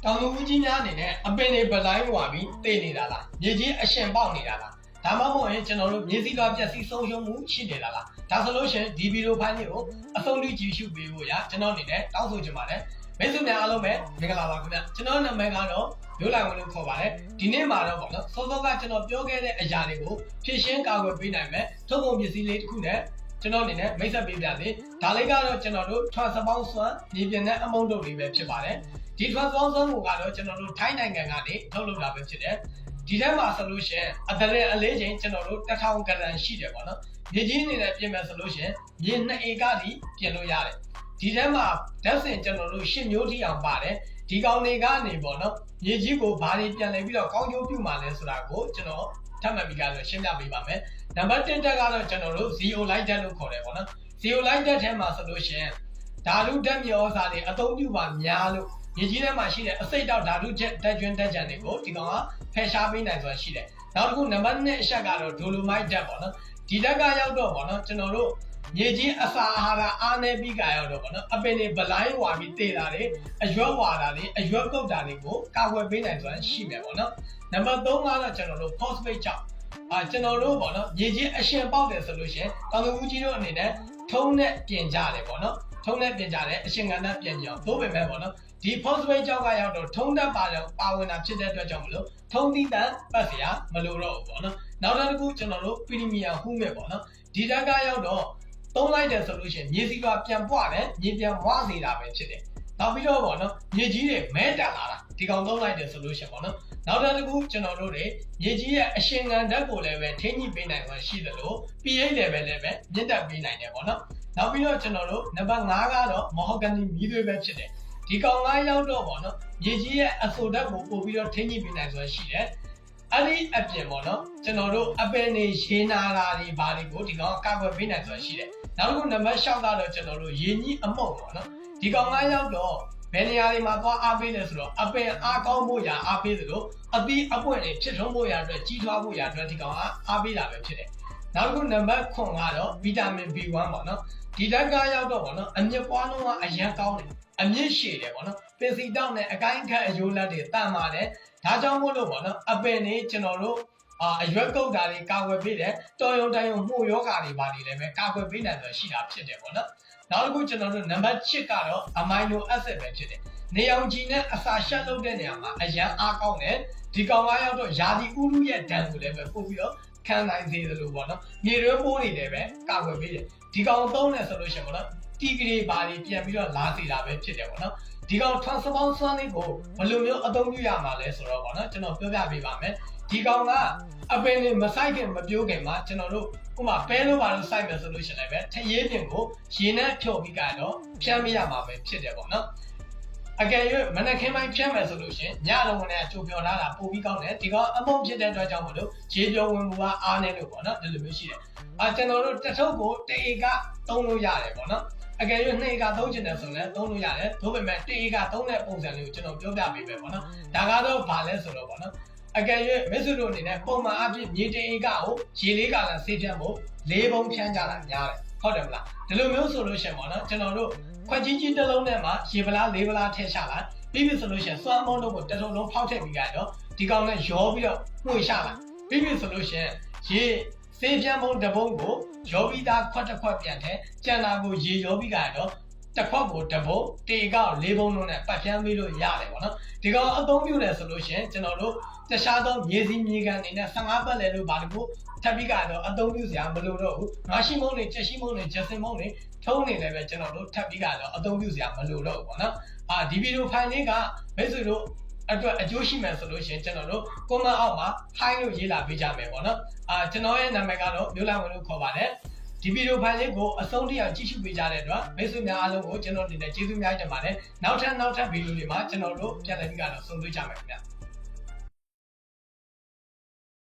တောင်သူဦးကြီးများအနေနဲ့အပင်တွေဗလိုင်းဝါပြီးတည်နေတာလားမြေကြီးအရှင်ပေါက်နေတာလားဒါမှမဟုတ်ရင်ကျွန်တော်တို့မြေစည်းကပျက်စီးဆုံးရှုံးမှုရှိနေတာလားဒါဆိုလို့ရှိရင်ဒီဗီဒီယိုဖိုင်လေးကိုအဆုံးထိကြည့်ရှုပေးဖို့ရကျွန်တော်အနေနဲ့တောင်းဆိုချင်ပါတယ်မိတ်ဆွေများအားလုံးပဲမင်္ဂလာပါခင်ဗျကျွန်တော်နာမည်ကတော့မျိုးလိုက်ဝင်လို့ခေါ်ပါတယ်ဒီနေ့မှာတော့ပေါ့နော်စောစောကကျွန်တော်ပြောခဲ့တဲ့အရာတွေကိုဖြည့်ရှင်းကာကွယ်ပေးနိုင်မယ်ထုတ်ကုန်ပစ္စည်းလေးတစ်ခုနဲ့ကျွန်တော်အနေနဲ့မိတ်ဆက်ပေးပြစေဒါလေးကတော့ကျွန်တော်တို့ transform စွမ်းမြေပြင်နဲ့အမုန်းတုပ်လေးပဲဖြစ်ပါတယ်ဒီ transform စွမ်းကိုကတော့ကျွန်တော်တို့ထိုင်းနိုင်ငံကနေထုတ်လုပ်တာပဲဖြစ်တယ်ဒီထဲမှာဆိုလို့ရှိရင်အတရင်အလေးချိန်ကျွန်တော်တို့1000 ဂရမ်ရှိတယ်ပေါ့နော်မြေကြီးအနေနဲ့ပြင်မယ်ဆိုလို့ရှိရင်မြေ2ဧကထိပြင်လို့ရတယ်ဒီထဲမှာဓာတ်စင်ကျွန်တော်တို့10မျိုးထိအောင်ပါတယ်ဒီကောင်တွေကနေပေါ့နော်မြေကြီးကိုဘာတွေပြန်လဲပြီးတော့ကောင်းကျိုးပြုမှာလဲဆိုတာကိုကျွန်တော်ထပ်မံပြီးကတော့ရှင်းပြပေးပါမယ်နံပါတ်1တက်ကတော့ကျွန်တော်တို့ zero light ဓာတ်လို့ခေါ်တယ်ပေါ့နော် zero light ဓာတ်ထဲမှာဆိုလို့ရှိရင်ဓာတုဓာတ်မြေဩဇာတွေအသုံးပြုပါများလို့မြေကြီးထဲမှာရှိတဲ့အစိတ်တောက်ဓာတုချက်ဓာတ်ကျွန်းဓာတ်ကြံတွေကိုဒီကောင်ကဖယ်ရှားပေးနိုင်ဆိုတာရှိတယ်နောက်တစ်ခုနံပါတ်2အချက်ကတော့ dolomite ဓာတ်ပေါ့နော်ဒီဓာတ်ကရောက်တော့ပေါ့နော်ကျွန်တော်တို့မြေကြီးအစာအာဟာရအားနည်းပြီးကြရောက်တော့ပေါ့နော်အပင်တွေဗလိုင်းဝါပြီးတေးတာတွေအရွက်ဝါတာတွေအရွက်ကုတ်တာတွေကိုကာကွယ်ပေးနိုင်ဆိုတာရှိမယ်ပေါ့နော်နံပါတ်3ကတော့ကျွန်တော်တို့ phosphate ကြောင့်ကျွန်တော်တို့ပေါ့နော်မြေကြီးအရှင်ပေါက်တယ်ဆိုလို့ရှိရင်တောင်သူဦးကြီးတို့အနေနဲ့ထုံးနဲ့ပြင်ကြတယ်ပေါ့နော်ထုံးနဲ့ပြင်ကြတယ်အရှင်ကဏ္ဍပြင်ကြအောင်သို့ပေမဲ့ပေါ့နော်ဒီ phosphate ကြောင့်ကရောက်တော့ထုံးတတ်ပါဝင်တာဖြစ်တဲ့အတွက်ကြောင့်မလို့ထုံးသီးတန်ပတ်စရာမလိုတော့ဘူးပေါ့နော်နောက်တစ်ခုကျွန်တော်တို့ premium humic ပေါ့နော်ဒီဓာတ်ကရောက်တော့သုံးလိုက်တယ်ဆိုလို့ရှိရင်မြေစီကပြန်ပွားတယ်မြေပြန်ဝါစေတာပဲဖြစ်တယ်နောက်ပြီးတော့ပေါ့နော်မြေကြီးတွေမဲတက်လာတာဒီကောင်သုံးလိုက်တယ်ဆိုလို့ရှိရင်ပေါ့နော်နောက်တစ်ခုကျွန်တော်တို့တွေမြေကြီးရဲ့အရှင်ခံဓာတ်ကိုလည်းပဲထိန်းညှိပေးနိုင်မှာရှိတယ်လို့ pH level လည်းပဲမြင့်တက်ပေးနိုင်တယ်ပေါ့နော်နောက်ပြီးတော့ကျွန်တော်တို့နံပါတ်5ကတော့ mahogany မီးသွေးပဲဖြစ်တယ်ဒီကောင်ကရောက်တော့ပေါ့နော်မြေကြီးရဲ့အဆိုဓာတ်ကိုပို့ပြီးတော့ထိန်းညှိပေးနိုင်ဆိုတာရှိတယ်အဲ့ဒီအပြင်ပေါ့နော်ကျွန်တော်တို့အပင်တွေရေနာတာတွေဘာတွေကိုဒီကောင်ကာကွယ်ပေးနိုင်ဆိုတာရှိတယ်နောက်တစ်ခုနံပါတ်6ကတော့ကျွန်တော်တို့ရေညှိအမှုန့်ပေါ့နော်ဒီကောင်ကရောက်တော့ဘယ်နေရာတွေမှာသွားအားပေးလဲဆိုတော့အပင်အားကောင်းဖို့ရာအားပေးသလိုအသီးအပွင့်တွေဖြစ်ထွန်းဖို့ရာအတွက်ကြီးထွားဖို့ရာအတွက်ဒီကောင်ကအားပေးတာပဲဖြစ်တယ်နောက်တစ်ခုနံပါတ်9ကတော့ဗီတာမင် B1 ပေါ့နော်ဒီဓာတ်ကရောက်တော့ပေါ့နော်အမြင့်ပွားလုံးကအရန်ကောင်းတယ်အမြင့်ရှည်တယ်ပေါ့နော်ပင်စီတောက်နဲ့အကိုင်းခတ်အယိုးလက်တွေတန်ပါတယ်ဒါကြောင့်မို့လို့ပေါ့နော်အပင်တွေကျွန်တော်တို့အရွက်ကုတ်တာတွေကာကွယ်ပေးတယ်တော်ရုံတိုင်ရုံမှုယောဂါတွေပါနေလည်းပဲကာကွယ်ပေးနိုင်ဆိုတာရှိတာဖြစ်တယ်ပေါ့နော်နောက်တစ်ခုကျွန်တော်တို့နံပါတ်6ကတော့အမိုင်နိုအက်ဆစ်ပဲဖြစ်တယ်နေအောင်ကြည်နဲ့အစာရှက်လုပ်တဲ့နေရာမှာအရန်အားကောင်းတယ်ဒီကောင်ကရောက်တော့ယာဒီဥရုရဲ့ဓာတ်ကိုလည်းပဲပို့ပြီးတော့ခံနိုင်စေသလိုပေါ့နော်မြေရွေးပိုးတွေလည်းပဲကာကွယ်ပေးတယ်ဒီကောင်သုံးတယ်ဆိုလို့ရှိရင်ပေါ့နော်တီဂရီဘာတွေပြန်ပြီးတော့လာစေတာပဲဖြစ်တယ်ပေါ့နော်ဒီကောင် transform စွမ်းလေးကိုဘယ်လိုမျိုးအသုံးပြုရမှာလဲဆိုတော့ပေါ့နော်ကျွန်တော်ပြောပြပေးပါမယ်ဒီကောင်ကအပင်တွေမဆိုင်ခင်မပြိုးခင်မှာကျွန်တော်တို့ဥပမာပဲလို့ပါလို့စိုက်မယ်ဆိုလို့ရှိရင်လည်းပဲထရေးပြင်ကိုရေနဲ့ဖြုတ်ပြီးကတော့ဖြန်းမရမှာပဲဖြစ်တယ်ပေါ့နော်အကယ်၍မနက်ခင်းပိုင်းဖြန်းမယ်ဆိုလို့ရှိရင်ညလုံးကလည်းကြိုပြောထားတာပို့ပြီးကောင်းတယ်ဒီကောင်အမုန်းဖြစ်တဲ့အတွက်ကြောင့်မလို့ရေပြောဝင်မှုကအားနေလို့ပေါ့နော်ဒီလိုမျိုးရှိတယ်ကျွန်တော်တို့တစ်ထုပ်ကို1ဧကသုံးလို့ရတယ်ပေါ့နော်အကယ်၍2ဧကသုံးချင်တယ်ဆိုရင်သုံးလို့ရတယ်ဒါပေမဲ့1ဧကသုံးတဲ့ပုံစံလေးကိုကျွန်တော်ပြောပြပေးပဲပေါ့နော်ဒါကတော့ဘာလဲဆိုတော့ပေါ့နော်အကယ်၍မိတ်ဆွေတို့အနေနဲ့ပုံမှန်အဖြစ်မြေ1ဧကကိုရေလေးကလည်းဆေးဖြန်းဖို့၄ပုံဖြန်းကြတာများတယ်ဟုတ်တယ်မလားဒီလိုမျိုးဆိုလို့ရှိရင်ပေါ့နော်ကျွန်တော်တို့ခွက်ကြီးတစ်လုံးနဲ့မှရေပလား၄ပလားထည့်ချလိုက်ပြီးပြီဆိုလို့ရှိရင်စွမ်းအုံတို့ကိုတစ်ထုံလုံးဖောက်ထည့်ပြီးကြတော့ဒီကောင်နဲ့ရောပြီးတော့မှုချလိုက်ပြီးပြီဆိုလို့ရှိရင်ရေဆေးဖြန်းပုံတစ်ပုံကိုရောပြီးသားခွက်တစ်ခွက်ပြန်ထဲကျန်တာကိုရေရောပြီးကြတော့တစ်ခွက်ကိုတစ်ပုံတေကောက်၄ပုံလုံးနဲ့ပတ်ဖြန်းပြီးလို့ရတယ်ပေါ့နော်ဒီကောင်အသုံးပြုတယ်ဆိုလို့ရှိရင်ကျွန်တော်တို့တခြားသောမြေစီမြေကန်တွေနဲ့15ပတ်လည်လို့ဘာလို့ထပ်ပြီးကတော့အသုံးပြုစရာမလိုတော့ဘူးငါရှိမုံတွေချက်ရှိမုံတွေဂျက်စင်မုံတွေထုံးနေလည်းပဲကျွန်တော်တို့ထပ်ပြီးကတော့အသုံးပြုစရာမလိုတော့ဘူးပေါ့နော်ဒီဗီဒီယိုဖိုင်လေးကမိတ်ဆွေတို့အတွက်အကျိုးရှိမယ်ဆိုလို့ရှိရင်ကျွန်တော်တို့ comment အောက်မှာ hi လို့ရေးလာပေးကြမယ်ပေါ့နော်ကျွန်တော်ရဲ့နာမည်ကတော့မျိုးလိုက်ဝင်လို့ခေါ်ပါတယ်ဒီဗီဒီယိုဖိုင်လေးကိုအဆုံးထိအောင်ကြည့်ရှုပေးကြတဲ့အတွက်မိတ်ဆွေများအားလုံးကိုကျွန်တော်အနေနဲ့ကျေးဇူးများတင်ပါတယ်နောက်ထပ်ဗီဒီယိုတွေမှာကျွန်တော်တို့ပြန်လည်ပြီးတော့ဆုံတွေ့ကြမယ်ခင်ဗျာ